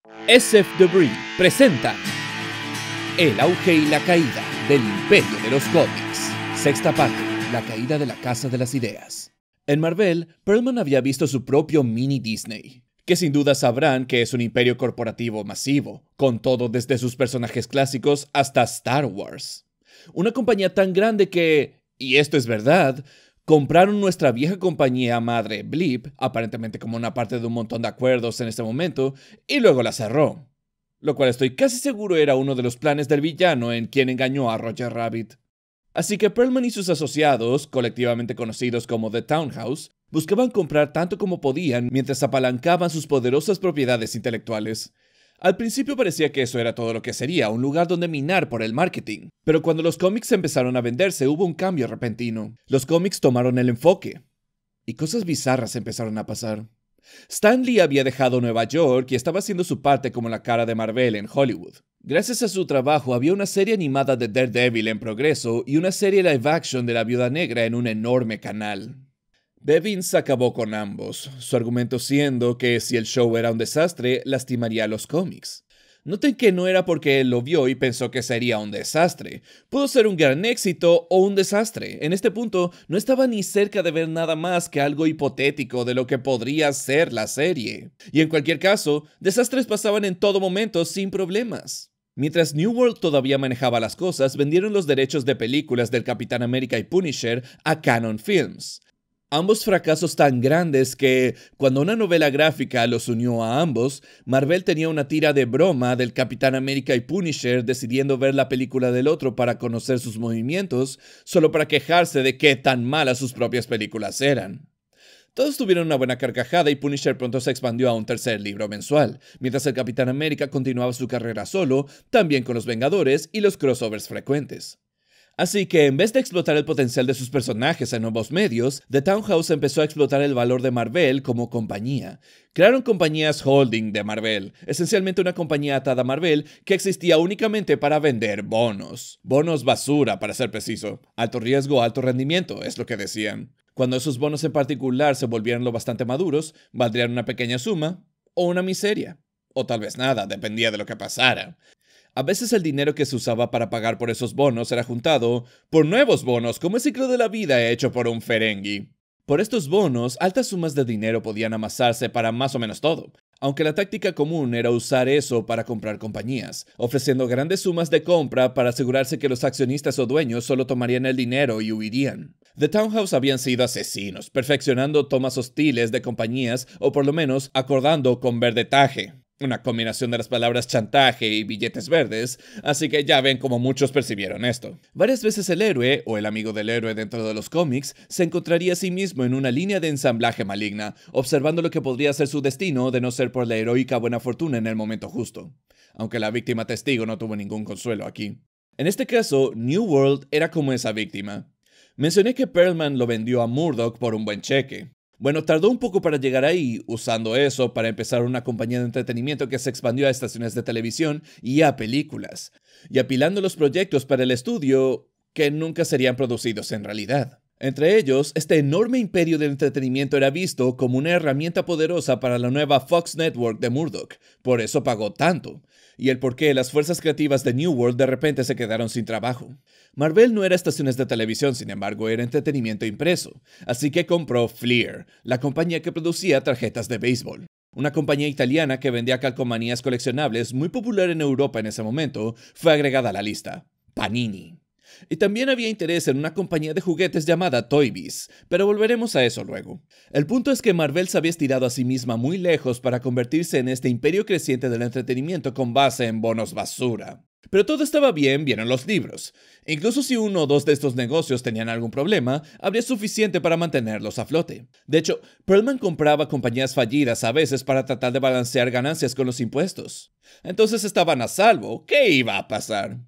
SF Debris presenta El auge y la caída del imperio de los cómics. Sexta parte, la caída de la Casa de las Ideas. En Marvel, Perlman había visto su propio mini Disney, que sin duda sabrán que es un imperio corporativo masivo, con todo desde sus personajes clásicos hasta Star Wars. Una compañía tan grande que, y esto es verdad, compraron nuestra vieja compañía madre Bleep, aparentemente como una parte de un montón de acuerdos en este momento, y luego la cerró. Lo cual estoy casi seguro era uno de los planes del villano en quien engañó a Roger Rabbit. Así que Perlman y sus asociados, colectivamente conocidos como The Townhouse, buscaban comprar tanto como podían mientras apalancaban sus poderosas propiedades intelectuales. Al principio parecía que eso era todo lo que sería, un lugar donde minar por el marketing. Pero cuando los cómics empezaron a venderse, hubo un cambio repentino. Los cómics tomaron el enfoque. Y cosas bizarras empezaron a pasar. Stan Lee había dejado Nueva York y estaba haciendo su parte como la cara de Marvel en Hollywood. Gracias a su trabajo había una serie animada de Daredevil en progreso y una serie live action de la Viuda Negra en un enorme canal. Bevins acabó con ambos, su argumento siendo que si el show era un desastre, lastimaría a los cómics. Noten que no era porque él lo vio y pensó que sería un desastre. Pudo ser un gran éxito o un desastre. En este punto, no estaba ni cerca de ver nada más que algo hipotético de lo que podría ser la serie. Y en cualquier caso, desastres pasaban en todo momento sin problemas. Mientras New World todavía manejaba las cosas, vendieron los derechos de películas del Capitán América y Punisher a Canon Films. Ambos fracasos tan grandes que, cuando una novela gráfica los unió a ambos, Marvel tenía una tira de broma del Capitán América y Punisher decidiendo ver la película del otro para conocer sus movimientos, solo para quejarse de qué tan malas sus propias películas eran. Todos tuvieron una buena carcajada y Punisher pronto se expandió a un tercer libro mensual, mientras el Capitán América continuaba su carrera solo, también con los Vengadores y los crossovers frecuentes. Así que, en vez de explotar el potencial de sus personajes en nuevos medios, The Townhouse empezó a explotar el valor de Marvel como compañía. Crearon compañías holding de Marvel, esencialmente una compañía atada a Marvel que existía únicamente para vender bonos. Bonos basura, para ser preciso. Alto riesgo, alto rendimiento, es lo que decían. Cuando esos bonos en particular se volvieran lo bastante maduros, valdrían una pequeña suma o una miseria. O tal vez nada, dependía de lo que pasara. A veces el dinero que se usaba para pagar por esos bonos era juntado por nuevos bonos, como el ciclo de la vida hecho por un Ferengi. Por estos bonos, altas sumas de dinero podían amasarse para más o menos todo, aunque la táctica común era usar eso para comprar compañías, ofreciendo grandes sumas de compra para asegurarse que los accionistas o dueños solo tomarían el dinero y huirían. The Townhouse habían sido asesinos, perfeccionando tomas hostiles de compañías o por lo menos acordando con verdetaje. Una combinación de las palabras chantaje y billetes verdes, así que ya ven cómo muchos percibieron esto. Varias veces el héroe, o el amigo del héroe dentro de los cómics, se encontraría a sí mismo en una línea de ensamblaje maligna, observando lo que podría ser su destino de no ser por la heroica buena fortuna en el momento justo. Aunque la víctima testigo no tuvo ningún consuelo aquí. En este caso, New World era como esa víctima. Mencioné que Perlman lo vendió a Murdoch por un buen cheque. Bueno, tardó un poco para llegar ahí, usando eso para empezar una compañía de entretenimiento que se expandió a estaciones de televisión y a películas, y apilando los proyectos para el estudio que nunca serían producidos en realidad. Entre ellos, este enorme imperio del entretenimiento era visto como una herramienta poderosa para la nueva Fox Network de Murdoch, por eso pagó tanto, y el por qué las fuerzas creativas de New World de repente se quedaron sin trabajo. Marvel no era estaciones de televisión, sin embargo, era entretenimiento impreso, así que compró Fleer, la compañía que producía tarjetas de béisbol. Una compañía italiana que vendía calcomanías coleccionables muy popular en Europa en ese momento, fue agregada a la lista, Panini. Y también había interés en una compañía de juguetes llamada Toy Biz, pero volveremos a eso luego. El punto es que Marvel se había estirado a sí misma muy lejos para convertirse en este imperio creciente del entretenimiento con base en bonos basura. Pero todo estaba bien, vieron los libros. Incluso si uno o dos de estos negocios tenían algún problema, habría suficiente para mantenerlos a flote. De hecho, Perlman compraba compañías fallidas a veces para tratar de balancear ganancias con los impuestos. Entonces estaban a salvo. ¿Qué iba a pasar?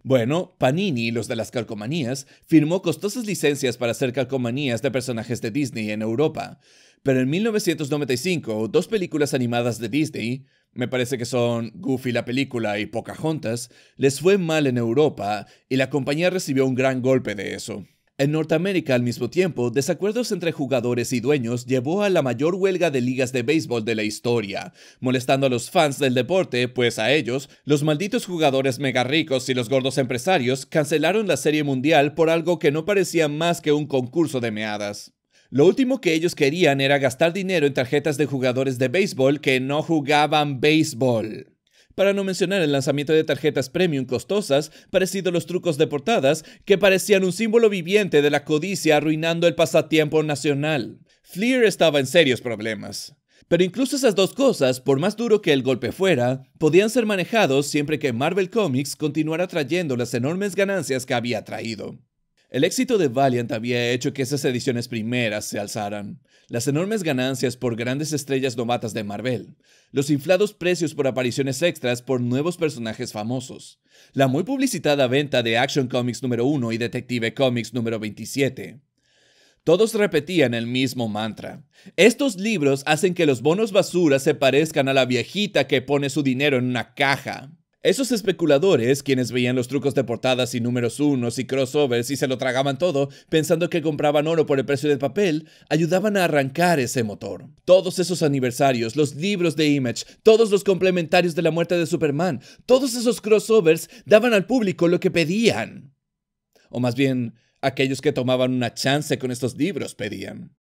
Bueno, Panini, los de las calcomanías, firmó costosas licencias para hacer calcomanías de personajes de Disney en Europa. Pero en 1995, dos películas animadas de Disney, me parece que son Goofy la película y Pocahontas, les fue mal en Europa y la compañía recibió un gran golpe de eso. En Norteamérica, al mismo tiempo, desacuerdos entre jugadores y dueños llevó a la mayor huelga de ligas de béisbol de la historia, molestando a los fans del deporte, pues a ellos, los malditos jugadores mega ricos y los gordos empresarios cancelaron la Serie Mundial por algo que no parecía más que un concurso de meadas. Lo último que ellos querían era gastar dinero en tarjetas de jugadores de béisbol que no jugaban béisbol. Para no mencionar el lanzamiento de tarjetas premium costosas, parecido a los trucos de portadas, que parecían un símbolo viviente de la codicia arruinando el pasatiempo nacional. Fleer estaba en serios problemas. Pero incluso esas dos cosas, por más duro que el golpe fuera, podían ser manejados siempre que Marvel Comics continuara trayendo las enormes ganancias que había traído. El éxito de Valiant había hecho que esas ediciones primeras se alzaran. Las enormes ganancias por grandes estrellas novatas de Marvel. Los inflados precios por apariciones extras por nuevos personajes famosos. La muy publicitada venta de Action Comics número 1 y Detective Comics número 27. Todos repetían el mismo mantra. Estos libros hacen que los bonos basura se parezcan a la viejita que pone su dinero en una caja. Esos especuladores, quienes veían los trucos de portadas y números unos y crossovers y se lo tragaban todo, pensando que compraban oro por el precio del papel, ayudaban a arrancar ese motor. Todos esos aniversarios, los libros de Image, todos los complementarios de la muerte de Superman, todos esos crossovers daban al público lo que pedían. O más bien, aquellos que tomaban una chance con estos libros pedían.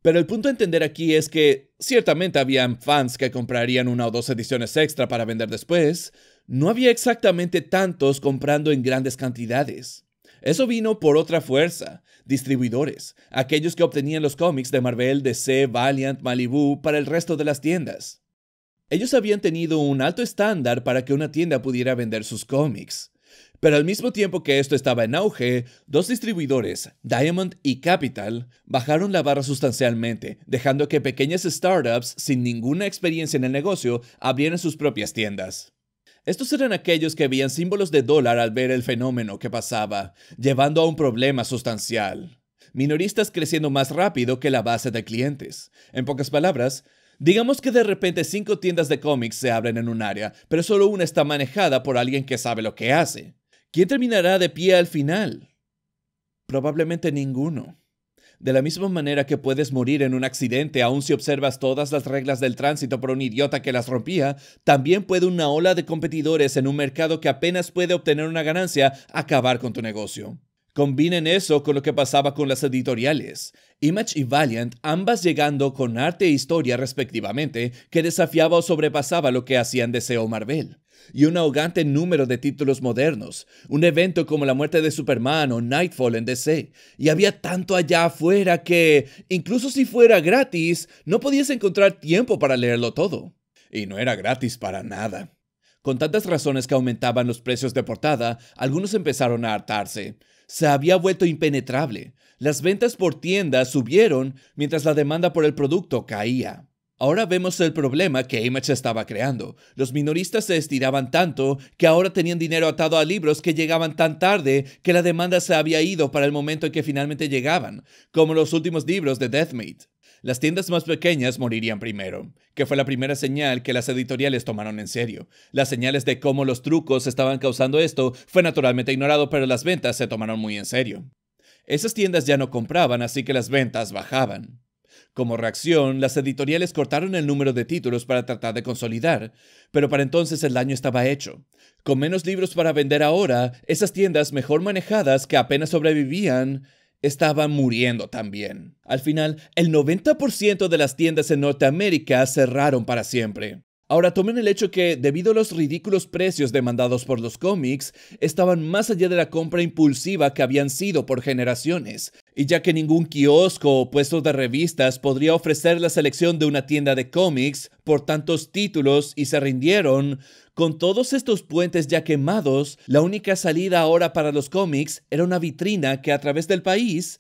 Pero el punto a entender aquí es que ciertamente habían fans que comprarían una o dos ediciones extra para vender después. No había exactamente tantos comprando en grandes cantidades. Eso vino por otra fuerza, distribuidores, aquellos que obtenían los cómics de Marvel, DC, Valiant, Malibu para el resto de las tiendas. Ellos habían tenido un alto estándar para que una tienda pudiera vender sus cómics. Pero al mismo tiempo que esto estaba en auge, dos distribuidores, Diamond y Capital, bajaron la barra sustancialmente, dejando que pequeñas startups sin ninguna experiencia en el negocio abrieran sus propias tiendas. Estos eran aquellos que veían símbolos de dólar al ver el fenómeno que pasaba, llevando a un problema sustancial. Minoristas creciendo más rápido que la base de clientes. En pocas palabras, digamos que de repente 5 tiendas de cómics se abren en un área, pero solo una está manejada por alguien que sabe lo que hace. ¿Quién terminará de pie al final? Probablemente ninguno. De la misma manera que puedes morir en un accidente aun si observas todas las reglas del tránsito por un idiota que las rompía, también puede una ola de competidores en un mercado que apenas puede obtener una ganancia acabar con tu negocio. Combinen eso con lo que pasaba con las editoriales. Image y Valiant, ambas llegando con arte e historia respectivamente, que desafiaba o sobrepasaba lo que hacían DC o Marvel. Y un ahogante número de títulos modernos, un evento como la muerte de Superman o Nightfall en DC, y había tanto allá afuera que, incluso si fuera gratis, no podías encontrar tiempo para leerlo todo. Y no era gratis para nada. Con tantas razones que aumentaban los precios de portada, algunos empezaron a hartarse. Se había vuelto impenetrable. Las ventas por tienda subieron mientras la demanda por el producto caía. Ahora vemos el problema que Image estaba creando. Los minoristas se estiraban tanto que ahora tenían dinero atado a libros que llegaban tan tarde que la demanda se había ido para el momento en que finalmente llegaban, como los últimos libros de Deathmate. Las tiendas más pequeñas morirían primero, que fue la primera señal que las editoriales tomaron en serio. Las señales de cómo los trucos estaban causando esto fue naturalmente ignorado, pero las ventas se tomaron muy en serio. Esas tiendas ya no compraban, así que las ventas bajaban. Como reacción, las editoriales cortaron el número de títulos para tratar de consolidar, pero para entonces el daño estaba hecho. Con menos libros para vender ahora, esas tiendas mejor manejadas que apenas sobrevivían, estaban muriendo también. Al final, el 90% de las tiendas en Norteamérica cerraron para siempre. Ahora tomen el hecho que, debido a los ridículos precios demandados por los cómics, estaban más allá de la compra impulsiva que habían sido por generaciones. Y ya que ningún kiosco o puesto de revistas podría ofrecer la selección de una tienda de cómics por tantos títulos y se rindieron, con todos estos puentes ya quemados, la única salida ahora para los cómics era una vitrina que a través del país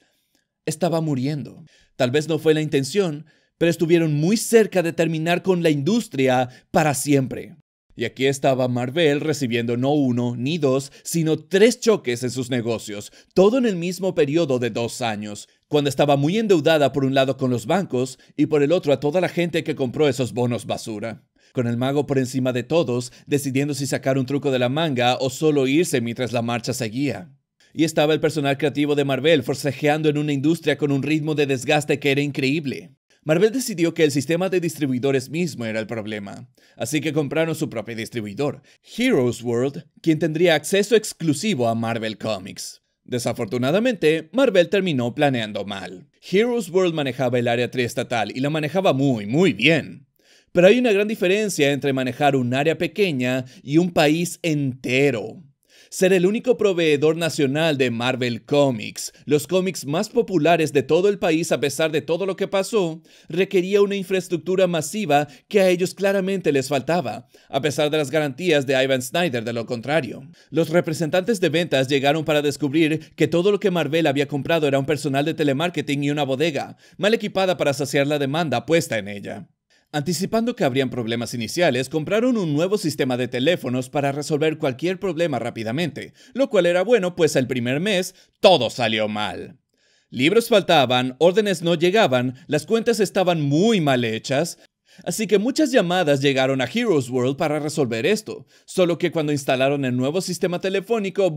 estaba muriendo. Tal vez no fue la intención, pero estuvieron muy cerca de terminar con la industria para siempre. Y aquí estaba Marvel recibiendo no 1 ni 2, sino 3 choques en sus negocios, todo en el mismo periodo de 2 años, cuando estaba muy endeudada por un lado con los bancos y por el otro a toda la gente que compró esos bonos basura. Con el mago por encima de todos, decidiendo si sacar un truco de la manga o solo irse mientras la marcha seguía. Y estaba el personal creativo de Marvel forcejeando en una industria con un ritmo de desgaste que era increíble. Marvel decidió que el sistema de distribuidores mismo era el problema, así que compraron su propio distribuidor, Heroes World, quien tendría acceso exclusivo a Marvel Comics. Desafortunadamente, Marvel terminó planeando mal. Heroes World manejaba el área triestatal y la manejaba muy bien. Pero hay una gran diferencia entre manejar un área pequeña y un país entero. Ser el único proveedor nacional de Marvel Comics, los cómics más populares de todo el país a pesar de todo lo que pasó, requería una infraestructura masiva que a ellos claramente les faltaba, a pesar de las garantías de Ivan Snyder de lo contrario. Los representantes de ventas llegaron para descubrir que todo lo que Marvel había comprado era un personal de telemarketing y una bodega, mal equipada para saciar la demanda puesta en ella. Anticipando que habrían problemas iniciales, compraron un nuevo sistema de teléfonos para resolver cualquier problema rápidamente, lo cual era bueno pues el primer mes todo salió mal. Libros faltaban, órdenes no llegaban, las cuentas estaban muy mal hechas, así que muchas llamadas llegaron a Heroes World para resolver esto, solo que cuando instalaron el nuevo sistema telefónico,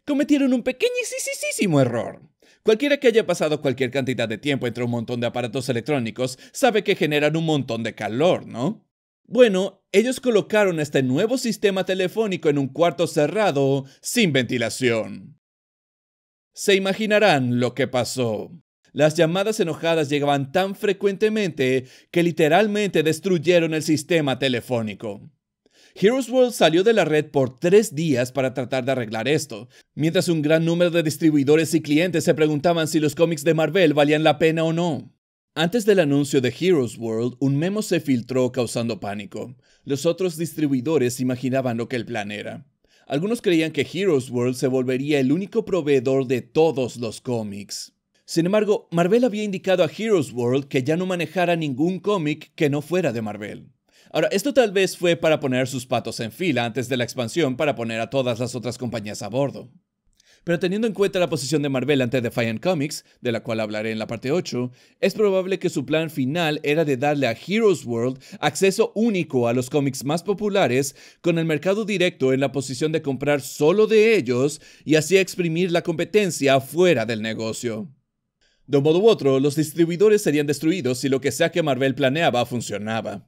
cometieron un pequeñísimo error. Cualquiera que haya pasado cualquier cantidad de tiempo entre un montón de aparatos electrónicos sabe que generan un montón de calor, ¿no? Ellos colocaron este nuevo sistema telefónico en un cuarto cerrado, sin ventilación. Se imaginarán lo que pasó. Las llamadas enojadas llegaban tan frecuentemente que literalmente destruyeron el sistema telefónico. Heroes World salió de la red por 3 días para tratar de arreglar esto, mientras un gran número de distribuidores y clientes se preguntaban si los cómics de Marvel valían la pena o no. Antes del anuncio de Heroes World, un memo se filtró causando pánico. Los otros distribuidores imaginaban lo que el plan era. Algunos creían que Heroes World se volvería el único proveedor de todos los cómics. Sin embargo, Marvel había indicado a Heroes World que ya no manejara ningún cómic que no fuera de Marvel. Ahora, esto tal vez fue para poner sus patos en fila antes de la expansión para poner a todas las otras compañías a bordo. Pero teniendo en cuenta la posición de Marvel ante Defiant Comics, de la cual hablaré en la parte 8, es probable que su plan final era de darle a Heroes World acceso único a los cómics más populares, con el mercado directo en la posición de comprar solo de ellos y así exprimir la competencia fuera del negocio. De un modo u otro, los distribuidores serían destruidos si lo que sea que Marvel planeaba funcionaba.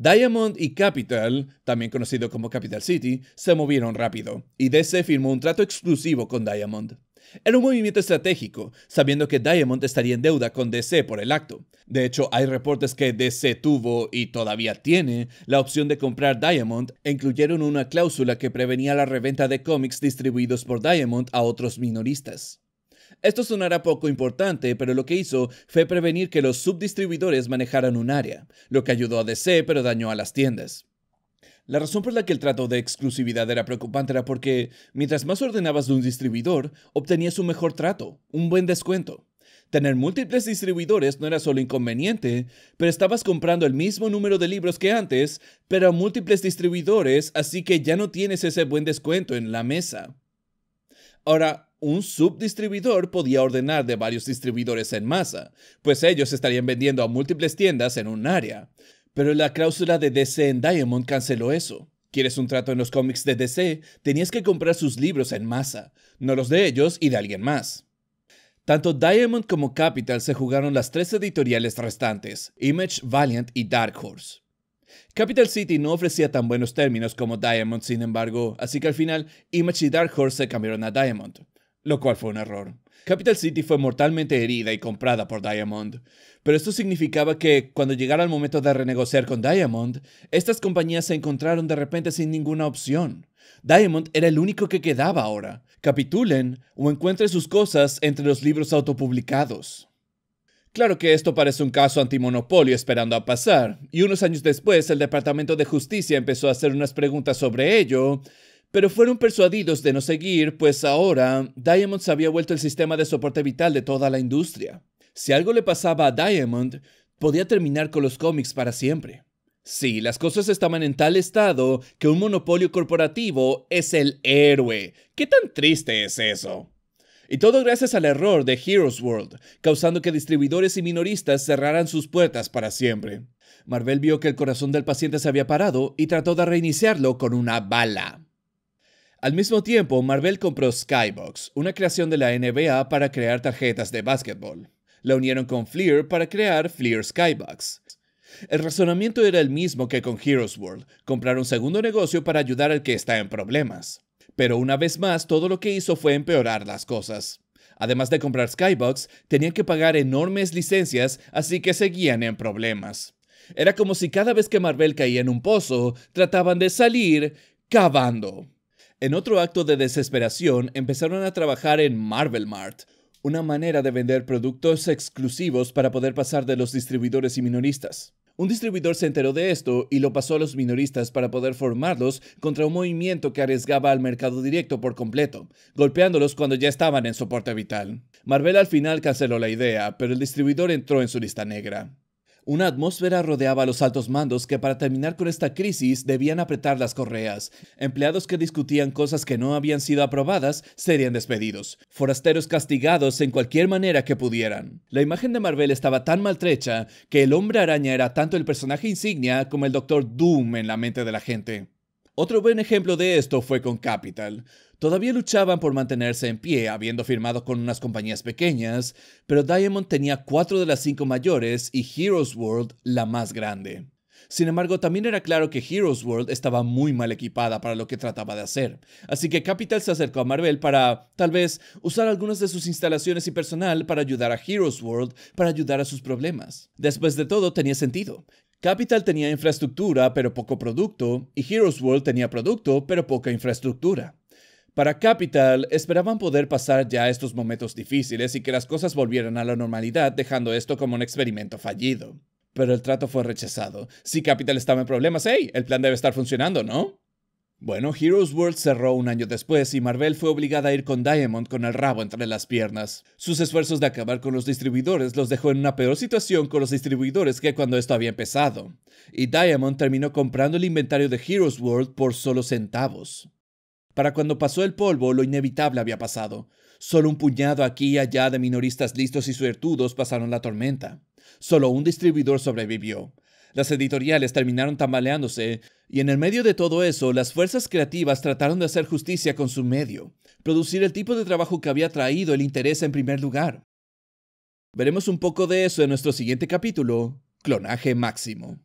Diamond y Capital, también conocido como Capital City, se movieron rápido, y DC firmó un trato exclusivo con Diamond. Era un movimiento estratégico, sabiendo que Diamond estaría en deuda con DC por el acto. De hecho, hay reportes que DC tuvo, y todavía tiene, la opción de comprar Diamond, e incluyeron una cláusula que prevenía la reventa de cómics distribuidos por Diamond a otros minoristas. Esto sonará poco importante, pero lo que hizo fue prevenir que los subdistribuidores manejaran un área, lo que ayudó a DC pero dañó a las tiendas. La razón por la que el trato de exclusividad era preocupante era porque, mientras más ordenabas de un distribuidor, obtenías un mejor trato, un buen descuento. Tener múltiples distribuidores no era solo inconveniente, pero estabas comprando el mismo número de libros que antes, pero a múltiples distribuidores, así que ya no tienes ese buen descuento en la mesa. Ahora, un subdistribuidor podía ordenar de varios distribuidores en masa, pues ellos estarían vendiendo a múltiples tiendas en un área. Pero la cláusula de DC en Diamond canceló eso. ¿Quieres un trato en los cómics de DC? Tenías que comprar sus libros en masa, no los de ellos y de alguien más. Tanto Diamond como Capital se jugaron las 3 editoriales restantes, Image, Valiant y Dark Horse. Capital City no ofrecía tan buenos términos como Diamond, sin embargo, así que al final Image y Dark Horse se cambiaron a Diamond, lo cual fue un error. Capital City fue mortalmente herida y comprada por Diamond, pero esto significaba que, cuando llegara el momento de renegociar con Diamond, estas compañías se encontraron de repente sin ninguna opción. Diamond era el único que quedaba ahora. Capitulen o encuentren sus cosas entre los libros autopublicados. Claro que esto parece un caso antimonopolio esperando a pasar, y unos años después el Departamento de Justicia empezó a hacer unas preguntas sobre ello, pero fueron persuadidos de no seguir, pues ahora Diamond se había vuelto el sistema de soporte vital de toda la industria. Si algo le pasaba a Diamond, podía terminar con los cómics para siempre. Sí, las cosas estaban en tal estado que un monopolio corporativo es el héroe. ¿Qué tan triste es eso? Y todo gracias al error de Heroes World, causando que distribuidores y minoristas cerraran sus puertas para siempre. Marvel vio que el corazón del paciente se había parado y trató de reiniciarlo con una bala. Al mismo tiempo, Marvell compró Skybox, una creación de la NBA para crear tarjetas de básquetbol. La unieron con Fleer para crear Fleer Skybox. El razonamiento era el mismo que con Heroes World, comprar un segundo negocio para ayudar al que está en problemas. Pero una vez más, todo lo que hizo fue empeorar las cosas. Además de comprar Skybox, tenían que pagar enormes licencias, así que seguían en problemas. Era como si cada vez que Marvell caía en un pozo, trataban de salir cavando. En otro acto de desesperación, empezaron a trabajar en Marvel Mart, una manera de vender productos exclusivos para poder pasar de los distribuidores y minoristas. Un distribuidor se enteró de esto y lo pasó a los minoristas para poder formarlos contra un movimiento que arriesgaba al mercado directo por completo, golpeándolos cuando ya estaban en soporte vital. Marvell al final canceló la idea, pero el distribuidor entró en su lista negra. Una atmósfera rodeaba a los altos mandos que para terminar con esta crisis debían apretar las correas. Empleados que discutían cosas que no habían sido aprobadas serían despedidos. Forasteros castigados en cualquier manera que pudieran. La imagen de Marvell estaba tan maltrecha que el Hombre Araña era tanto el personaje insignia como el Doctor Doom en la mente de la gente. Otro buen ejemplo de esto fue con Capital. Todavía luchaban por mantenerse en pie, habiendo firmado con unas compañías pequeñas, pero Diamond tenía 4 de las 5 mayores y Heroes World la más grande. Sin embargo, también era claro que Heroes World estaba muy mal equipada para lo que trataba de hacer, así que Capital se acercó a Marvell para, tal vez, usar algunas de sus instalaciones y personal para ayudar a Heroes World para ayudar a sus problemas. Después de todo, tenía sentido. Capital tenía infraestructura, pero poco producto, y Heroes World tenía producto, pero poca infraestructura. Para Capital, esperaban poder pasar ya estos momentos difíciles y que las cosas volvieran a la normalidad, dejando esto como un experimento fallido. Pero el trato fue rechazado. Si Capital estaba en problemas, ¡hey! El plan debe estar funcionando, ¿no? Bueno, Heroes World cerró un año después y Marvell fue obligada a ir con Diamond con el rabo entre las piernas. Sus esfuerzos de acabar con los distribuidores los dejó en una peor situación con los distribuidores que cuando esto había empezado. Y Diamond terminó comprando el inventario de Heroes World por solo centavos. Para cuando pasó el polvo, lo inevitable había pasado. Solo un puñado aquí y allá de minoristas listos y suertudos pasaron la tormenta. Solo un distribuidor sobrevivió. Las editoriales terminaron tambaleándose, y en el medio de todo eso, las fuerzas creativas trataron de hacer justicia con su medio, producir el tipo de trabajo que había traído el interés en primer lugar. Veremos un poco de eso en nuestro siguiente capítulo, Clonaje Máximo.